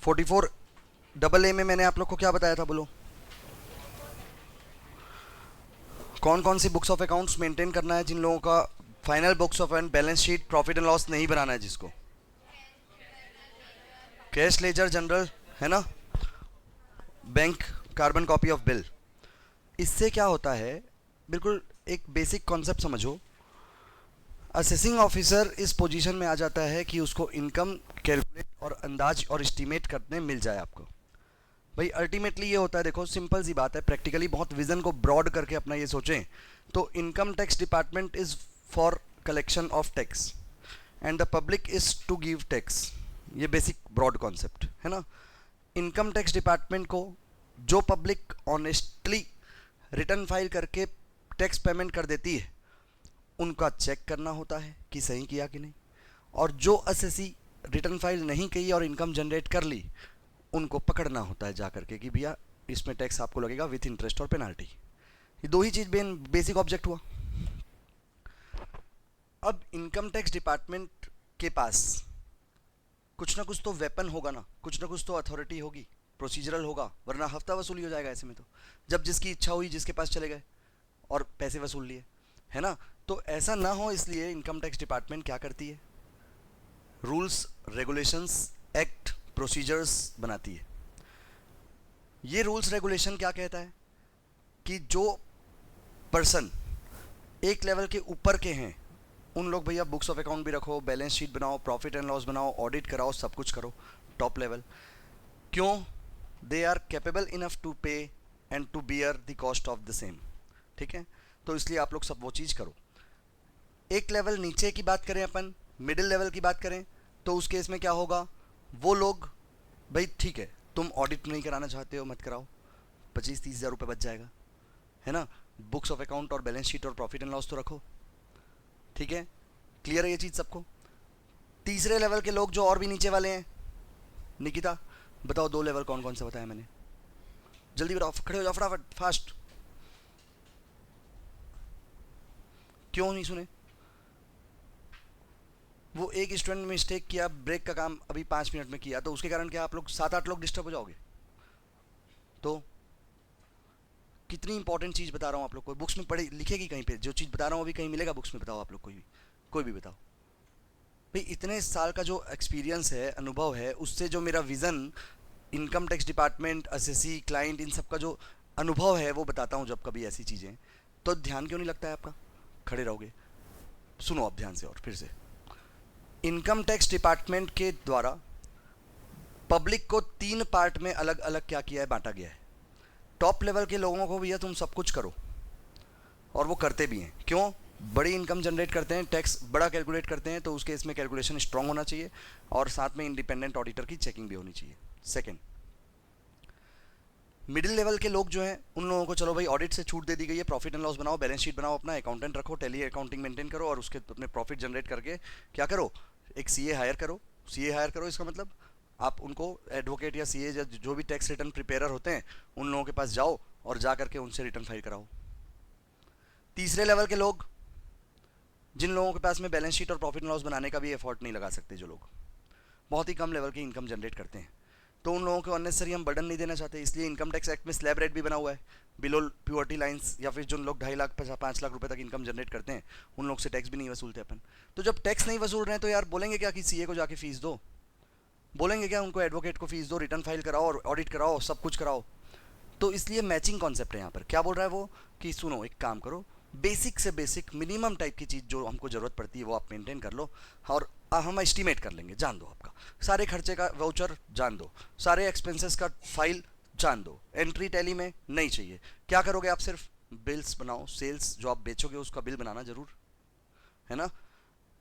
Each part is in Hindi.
44 AA में मैंने आप लोग को क्या बताया था, बोलो कौन कौन सी बुक्स ऑफ अकाउंट्स मेंटेन करना है जिन लोगों का final books of and balance sheet profit and loss नहीं बनाना है, जिसको कैश लेजर जनरल है ना, bank, carbon copy of bill. इससे क्या होता है, बिल्कुल एक बेसिक कॉन्सेप्ट समझो। असेसिंग ऑफिसर इस पोजीशन में आ जाता है कि उसको इनकम कैलकुलेट और अंदाज और एस्टीमेट करने मिल जाए आपको। भाई अल्टीमेटली ये होता है, देखो सिंपल सी बात है, प्रैक्टिकली बहुत विजन को ब्रॉड करके अपना ये सोचें तो income tax department is for collection of tax and the public is to give tax. ये बेसिक ब्रॉड कॉन्सेप्ट है ना। इनकम टैक्स डिपार्टमेंट को जो पब्लिक ऑनेस्टली रिटर्न फाइल करके टैक्स पेमेंट कर देती है उनका चेक करना होता है कि सही किया कि नहीं, और जो असेसी रिटर्न फाइल नहीं की और इनकम जनरेट कर ली उनको पकड़ना होता है जा करके कि भैया इसमें टैक्स आपको लगेगा विथ इंटरेस्ट और पेनाल्टी। ये दो ही चीज़ बेसिक ऑब्जेक्ट हुआ। अब इनकम टैक्स डिपार्टमेंट के पास कुछ ना कुछ तो वेपन होगा ना, कुछ ना कुछ तो अथॉरिटी होगी, प्रोसीजरल होगा, वरना हफ्ता वसूली हो जाएगा ऐसे में। तो जब जिसकी इच्छा हुई जिसके पास चले गए और पैसे वसूल लिए, है ना। तो ऐसा ना हो इसलिए इनकम टैक्स डिपार्टमेंट क्या करती है, रूल्स रेगुलेशंस एक्ट प्रोसीजर्स बनाती है। ये रूल्स रेगुलेशन क्या कहता है कि जो पर्सन एक लेवल के ऊपर के हैं उन लोग भैया बुक्स ऑफ अकाउंट भी रखो, बैलेंस शीट बनाओ, प्रॉफिट एंड लॉस बनाओ, ऑडिट कराओ, सब कुछ करो, टॉप लेवल। क्यों? They are capable enough to pay and to bear the cost of the same. ठीक है, तो इसलिए आप लोग सब वो चीज़ करो। एक लेवल नीचे की बात करें अपन, मिडिल लेवल की बात करें, तो उस केस में क्या होगा, वो लोग भाई ठीक है तुम ऑडिट नहीं कराना चाहते हो मत कराओ, 25-30 हज़ार रुपये बच जाएगा, है ना। बुक्स ऑफ अकाउंट और बैलेंस शीट और प्रॉफिट एंड लॉस तो रखो, ठीक है, क्लियर है ये चीज़ सबको। तीसरे लेवल के लोग जो और भी नीचे वाले हैं, निकिता बताओ 2 लेवल कौन कौन से बताया मैंने, जल्दी बताओ, खड़े हो जाओ फटाफट फास्ट। क्यों नहीं सुने? वो एक स्टूडेंट ने मिस्टेक किया, ब्रेक का काम अभी 5 मिनट में किया, तो उसके कारण क्या आप लोग 7-8 लोग डिस्टर्ब हो जाओगे। तो कितनी इंपॉर्टेंट चीज़ बता रहा हूँ आप लोग को, बुक्स में पढ़ी लिखेगी कहीं पे, जो चीज़ बता रहा हूँ अभी कहीं मिलेगा बुक्स में, बताओ आप लोग, कोई भी बताओ भाई। इतने साल का जो एक्सपीरियंस है, अनुभव है, उससे जो मेरा vision income tax department, assessee, client, इन सब का जो अनुभव है वो बताता हूँ जब कभी ऐसी चीज़ें। तो ध्यान क्यों नहीं लगता है आपका? खड़े रहोगे, सुनो अब ध्यान से और फिर से। इनकम टैक्स डिपार्टमेंट के द्वारा पब्लिक को 3 पार्ट में अलग अलग क्या किया है, बांटा गया है। टॉप लेवल के लोगों को भैया तुम सब कुछ करो, और वो करते भी हैं। क्यों? बड़ी इनकम जनरेट करते हैं, टैक्स बड़ा कैलकुलेट करते हैं, तो उसके इसमें कैलकुलेशन स्ट्रांग होना चाहिए और साथ में इंडिपेंडेंट ऑडिटर की चेकिंग भी होनी चाहिए। सेकंड, मिडिल लेवल के लोग जो हैं उन लोगों को चलो भाई ऑडिट से छूट दे दी गई है, प्रॉफिट एंड लॉस बनाओ, बैलेंस शीट बनाओ, अपना अकाउंटेंट रखो, टैली अकाउंटिंग मेंटेन करो, और उसके अपने प्रॉफिट जनरेट करके क्या करो, एक सीए हायर करो। सीए हायर करो इसका मतलब आप उनको एडवोकेट या सीए जो भी टैक्स रिटर्न प्रिपेयर होते हैं उन लोगों के पास जाओ और जा करके उनसे रिटर्न फाइल कराओ। तीसरे लेवल के लोग, जिन लोगों के पास में बैलेंस शीट और प्रॉफिट एंड लॉस बनाने का भी एफर्ट नहीं लगा सकते, जो लोग बहुत ही कम लेवल की इनकम जनरेट करते हैं, तो उन लोगों को अननेसरी हम बर्डन नहीं देना चाहते, इसलिए इनकम टैक्स एक्ट में स्लैब रेट भी बना हुआ है। बिलो प्योरिटी लाइंस या फिर जो लोग 2.5 लाख 5 लाख रुपए तक इनकम जनरेट करते हैं उन लोग से टैक्स भी नहीं वसूलते अपन। तो जब टैक्स नहीं वसूल रहे हैं तो यार बोलेंगे क्या कि सीए को जाके फीस दो, बोलेंगे क्या उनको एडवोकेट को फीस दो, रिटर्न फाइल कराओ और ऑडिट कराओ, सब कुछ कराओ। तो इसलिए मैचिंग कॉन्सेप्ट है यहाँ पर। क्या बोल रहा है वो कि सुनो एक काम करो, बेसिक से बेसिक मिनिमम टाइप की चीज़ जो हमको ज़रूरत पड़ती है वो आप मेंटेन कर लो, और हम एस्टिमेट कर लेंगे, जान दो आपका सारे खर्चे का वाउचर जान दो, सारे एक्सपेंसेस का फाइल जान दो, एंट्री टैली में नहीं चाहिए। क्या करोगे आप? सिर्फ बिल्स बनाओ, सेल्स जो आप बेचोगे उसका बिल बनाना जरूर है ना।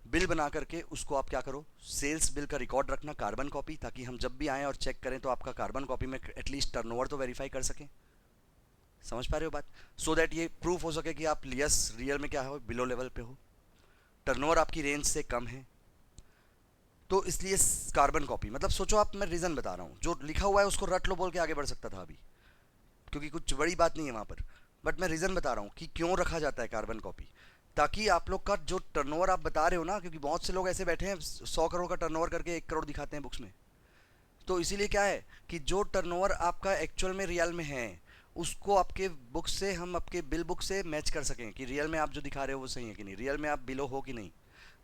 बिल बना करके उसको आप क्या करो, सेल्स बिल का रिकॉर्ड रखना, कार्बन कॉपी, ताकि हम जब भी आएँ और चेक करें तो आपका कार्बन कॉपी में एटलीस्ट टर्नओवर तो वेरीफाई कर सकें। समझ पा रहे हो बात? सो दैट ये प्रूफ हो सके कि आप यस रियल में क्या हो, बिलो लेवल पे हो, टर्नओवर आपकी रेंज से कम है। तो इसलिए कार्बन कॉपी मतलब सोचो आप, मैं रीज़न बता रहा हूँ, जो लिखा हुआ है उसको रट लो बोल के आगे बढ़ सकता था अभी, क्योंकि कुछ बड़ी बात नहीं है वहाँ पर, बट मैं रीज़न बता रहा हूँ कि क्यों रखा जाता है कार्बन कॉपी, ताकि आप लोग का जो टर्नओवर आप बता रहे हो ना, क्योंकि बहुत से लोग ऐसे बैठे हैं 100 करोड़ का टर्नओवर करके 1 करोड़ दिखाते हैं बुक्स में, तो इसीलिए क्या है कि जो टर्नओवर आपका एक्चुअल में रियल में है उसको आपके बुक से हम आपके बिल बुक से मैच कर सकें कि रियल में आप जो दिखा रहे हो वो सही है कि नहीं, रियल में आप बिलो हो कि नहीं,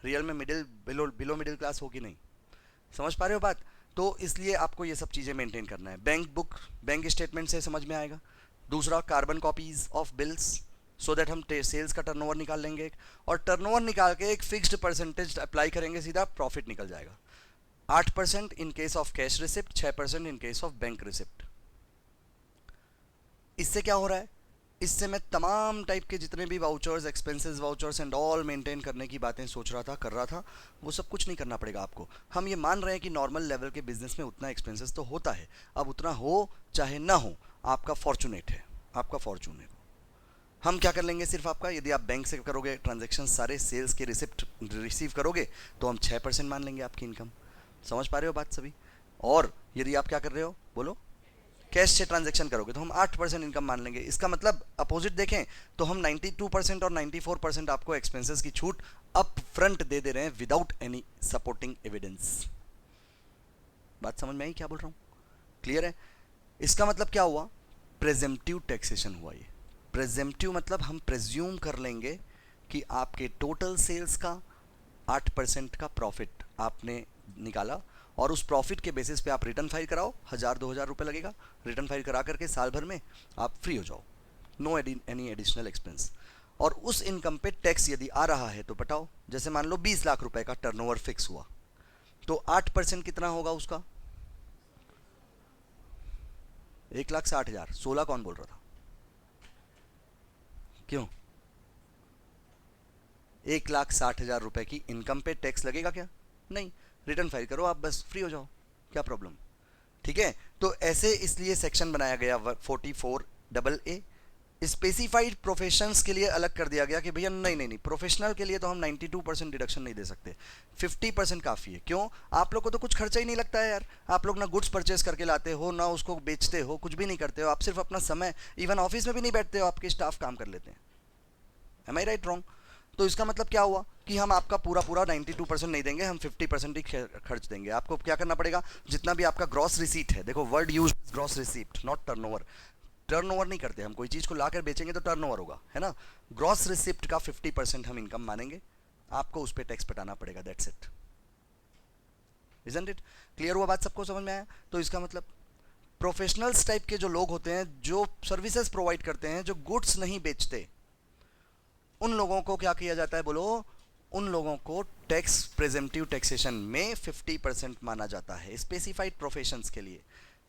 रियल में middle below below middle class हो कि नहीं। समझ पा रहे हो बात? तो इसलिए आपको ये सब चीज़ें मेंटेन करना है। बैंक बुक बैंक स्टेटमेंट से समझ में आएगा। दूसरा carbon copies of bills, so that हम सेल्स का टर्नओवर निकाल लेंगे और टर्नओवर निकाल के एक फिक्स्ड परसेंटेज अप्लाई करेंगे, सीधा प्रॉफिट निकल जाएगा। 8% in case of cash receipt, 6% in case of bank receipt. इससे क्या हो रहा है, इससे मैं तमाम टाइप के जितने भी vouchers, expenses vouchers and all maintain करने की बातें सोच रहा था, कर रहा था, वो सब कुछ नहीं करना पड़ेगा आपको। हम ये मान रहे हैं कि नॉर्मल लेवल के बिजनेस में उतना एक्सपेंसेस तो होता है, अब उतना हो चाहे ना हो आपका फॉर्चुनेट है, आपका फॉर्चून है। हम क्या कर लेंगे, सिर्फ आपका, यदि आप बैंक से करोगे ट्रांजेक्शन सारे सेल्स के रिसिप्ट रिसीव करोगे तो हम 6% मान लेंगे आपकी इनकम। समझ पा रहे हो बात सभी? और यदि आप क्या कर रहे हो बोलो, कैश से ट्रांजैक्शन करोगे तो हम 8% इनकम मान लेंगे। इसका मतलब अपोजिट देखें तो हम 92% और 94% आपको एक्सपेंसेस की छूट अप फ्रंट दे रहे हैं विदाउट एनी सपोर्टिंग एविडेंस। बात समझ में आई क्या बोल रहा हूं? क्लियर है? इसका मतलब क्या हुआ, प्रेजेम्प्टिव टैक्सेशन हुआ। ये प्रेजेम्प्टिव मतलब हम प्रेज्यूम कर लेंगे कि आपके टोटल सेल्स का 8% का प्रॉफिट आपने निकाला और उस प्रॉफिट के बेसिस पे आप रिटर्न फाइल कराओ, 1000-2000 रुपये लगेगा, रिटर्न फाइल करा करके साल भर में आप फ्री हो जाओ, नो एनी एडिशनल एक्सपेंस। और उस इनकम पे टैक्स यदि आ रहा है तो बताओ, जैसे मान लो 20 लाख रुपए का टर्नओवर फिक्स हुआ तो 8% कितना होगा उसका, 1,60,000। 16 कौन बोल रहा था? क्यों? 1,60,000 रुपए की इनकम पे टैक्स लगेगा क्या? नहीं, रिटर्न फाइल करो आप, बस फ्री हो जाओ, क्या प्रॉब्लम? ठीक है, तो ऐसे इसलिए सेक्शन बनाया गया 44AA। स्पेसिफाइड प्रोफेशंस के लिए अलग कर दिया गया कि भैया नहीं नहीं नहीं, प्रोफेशनल के लिए तो हम 92% डिडक्शन नहीं दे सकते, 50% काफ़ी है। क्यों? आप लोग को तो कुछ खर्चा ही नहीं लगता है यार, आप लोग ना गुड्स परचेज करके लाते हो ना उसको बेचते हो, कुछ भी नहीं करते हो, आप सिर्फ अपना समय, इवन ऑफिस में भी नहीं बैठते हो, आपके स्टाफ काम कर लेते हैं। एम आई राइट रॉन्ग? तो इसका मतलब क्या हुआ कि हम आपका पूरा पूरा 92% नहीं देंगे, हम 50% ही खर्च देंगे। आपको क्या करना पड़ेगा, जितना भी आपका ग्रॉस रिसीट है, देखो word use gross receipt not turnover, turnover नहीं करते हम, कोई चीज़ को लाकर बेचेंगे तो टर्नओवर होगा, है ना। ग्रॉस रिसिप्ट का 50% हम इनकम मानेंगे, आपको उस पर टैक्स पटाना पड़ेगा, that's it. Isn't it? Clear हुआ बात? सबको समझ में आया? तो इसका मतलब प्रोफेशनल्स टाइप के जो लोग होते हैं, जो सर्विसेज प्रोवाइड करते हैं, जो गुड्स नहीं बेचते, उन लोगों को क्या किया जाता है बोलो, उन लोगों को टैक्स प्रेजेंटिव टैक्सेशन में 50% माना जाता है स्पेसिफाइड प्रोफेशंस के लिए।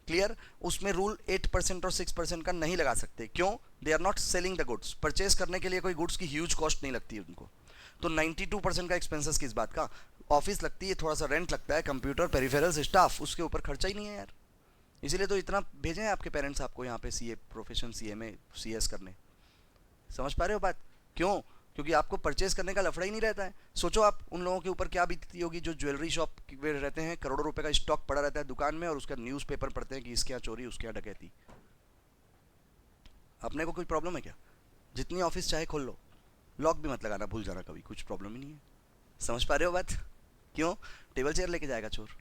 क्लियर? उसमें रूल 8% और 6% का नहीं लगा सकते, क्यों? They are not selling the goods, purchase करने के लिए कोई गुड्स की ह्यूज कॉस्ट नहीं लगती है उनको। तो 92% का एक्सपेंसेस किस बात का, ऑफिस लगती है, थोड़ा सा रेंट लगता है, कंप्यूटर पेरिफेरल्स स्टाफ, उसके ऊपर खर्चा ही नहीं है यार। इसीलिए तो इतना भेजे हैं आपके पेरेंट्स आपको यहाँ पे सीए प्रोफेशन, सीए में सीएस करने। समझ पा रहे हो बात? क्यों? क्योंकि आपको परचेज करने का लफड़ा ही नहीं रहता है। सोचो आप उन लोगों के ऊपर क्या बीतती होगी जो ज्वेलरी शॉप में रहते हैं, करोड़ों रुपए का स्टॉक पड़ा रहता है दुकान में और उसका न्यूज़पेपर पढ़ते हैं कि इसके यहाँ चोरी, उसके यहाँ डकैती। अपने को कोई प्रॉब्लम है क्या? जितनी ऑफिस चाहे खोल लो, लॉक भी मत लगाना, भूल जाना कभी, कुछ प्रॉब्लम ही नहीं है। समझ पा रहे हो बात? क्यों? टेबल चेयर लेके जाएगा चोर।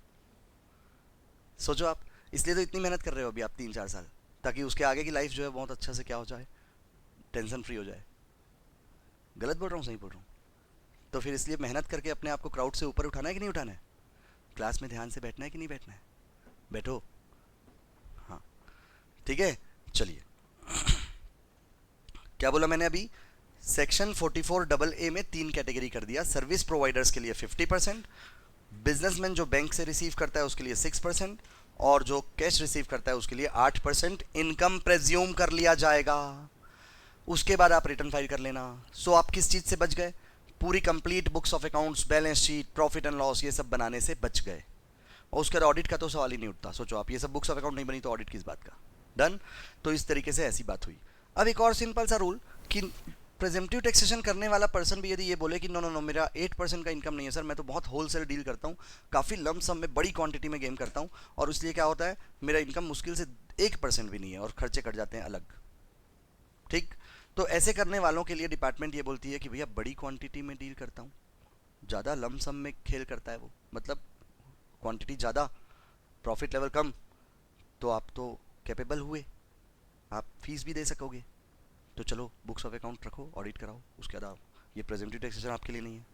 सोचो आप, इसलिए तो इतनी मेहनत कर रहे हो अभी आप 3-4 साल, ताकि उसके आगे की लाइफ जो है बहुत अच्छा से क्या हो जाए, टेंशन फ्री हो जाए। गलत बोल रहा हूँ, सही बोल रहा हूँ? तो फिर इसलिए मेहनत करके अपने आप को क्राउड से ऊपर उठाना है कि नहीं उठाना है? क्लास में ध्यान से बैठना है कि नहीं बैठना है? बैठो। हाँ, ठीक है, चलिए। क्या बोला मैंने अभी? सेक्शन 44AA में 3 कैटेगरी कर दिया। सर्विस प्रोवाइडर्स के लिए 50%, बिजनेसमैन जो बैंक से रिसीव करता है उसके लिए 6%, और जो कैश रिसीव करता है उसके लिए 8% इनकम प्रेज्यूम कर लिया जाएगा। उसके बाद आप रिटर्न फाइल कर लेना। सो आप किस चीज़ से बच गए? पूरी complete books of accounts, balance sheet, profit and loss, ये सब बनाने से बच गए। और उसके बाद ऑडिट का तो सवाल ही नहीं उठता। सोचो आप, ये सब बुक्स ऑफ अकाउंट नहीं बनी तो ऑडिट किस बात का? डन। तो इस तरीके से ऐसी बात हुई। अब एक और सिंपल सा रूल कि प्रेजेंटिव टैक्सेशन करने वाला पर्सन भी यदि ये बोले कि नो नो नो, मेरा 8% का इनकम नहीं है सर, मैं तो बहुत होलसेल डील करता हूँ, काफ़ी लम सम में बड़ी क्वांटिटी में गेम करता हूँ, और इसलिए क्या होता है, मेरा इनकम मुश्किल से 1% भी नहीं है और खर्चे कट जाते हैं अलग। ठीक? तो ऐसे करने वालों के लिए डिपार्टमेंट ये बोलती है कि भैया बड़ी क्वांटिटी में डील करता हूँ, ज़्यादा लम सम में खेल करता है वो, मतलब क्वांटिटी ज़्यादा, प्रॉफिट लेवल कम, तो आप तो कैपेबल हुए, आप फीस भी दे सकोगे, तो चलो बुक्स ऑफ अकाउंट रखो, ऑडिट कराओ, उसके बाद ये प्रेजेंटिव टैक्सेशन आपके लिए नहीं है।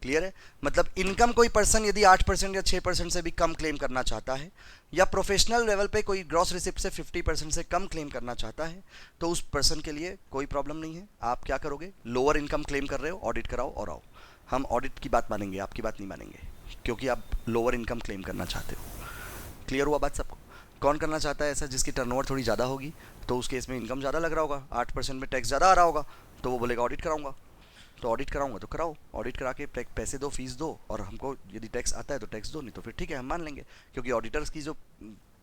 क्लियर है? मतलब इनकम कोई पर्सन यदि 8% या 6% से भी कम क्लेम करना चाहता है, या प्रोफेशनल लेवल पे कोई ग्रॉस रिसिप्ट से 50% से कम क्लेम करना चाहता है, तो उस पर्सन के लिए कोई प्रॉब्लम नहीं है। आप क्या करोगे, लोअर इनकम क्लेम कर रहे हो, ऑडिट कराओ और आओ। हम ऑडिट की बात मानेंगे, आपकी बात नहीं मानेंगे, क्योंकि आप लोअर इनकम क्लेम करना चाहते हो। क्लियर हुआ बात सबको? कौन करना चाहता है ऐसा, जिसकी टर्नओवर थोड़ी ज़्यादा होगी, तो उस केस में इनकम ज़्यादा लग रहा होगा, 8% में टैक्स ज़्यादा आ रहा होगा, तो वो बोलेगा ऑडिट कराऊंगा। तो ऑडिट कराऊंगा तो कराओ, ऑडिट करा के पैसे दो, फीस दो, और हमको यदि टैक्स आता है तो टैक्स दो, नहीं तो फिर ठीक है हम मान लेंगे, क्योंकि ऑडिटर्स की जो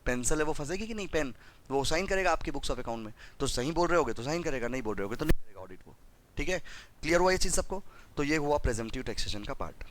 पेंसिल है वो फंसेगी कि नहीं, पेन, वो साइन करेगा आपकी बुक्स ऑफ अकाउंट में, तो सही बोल रहे होगे तो साइन करेगा, नहीं बोल रहे होगे तो नहीं करेगा ऑडिट वो। ठीक है? क्लियर हुआ ये चीज़ सबको? तो ये हुआ प्रेजेंटिव टैक्सेशन का पार्ट।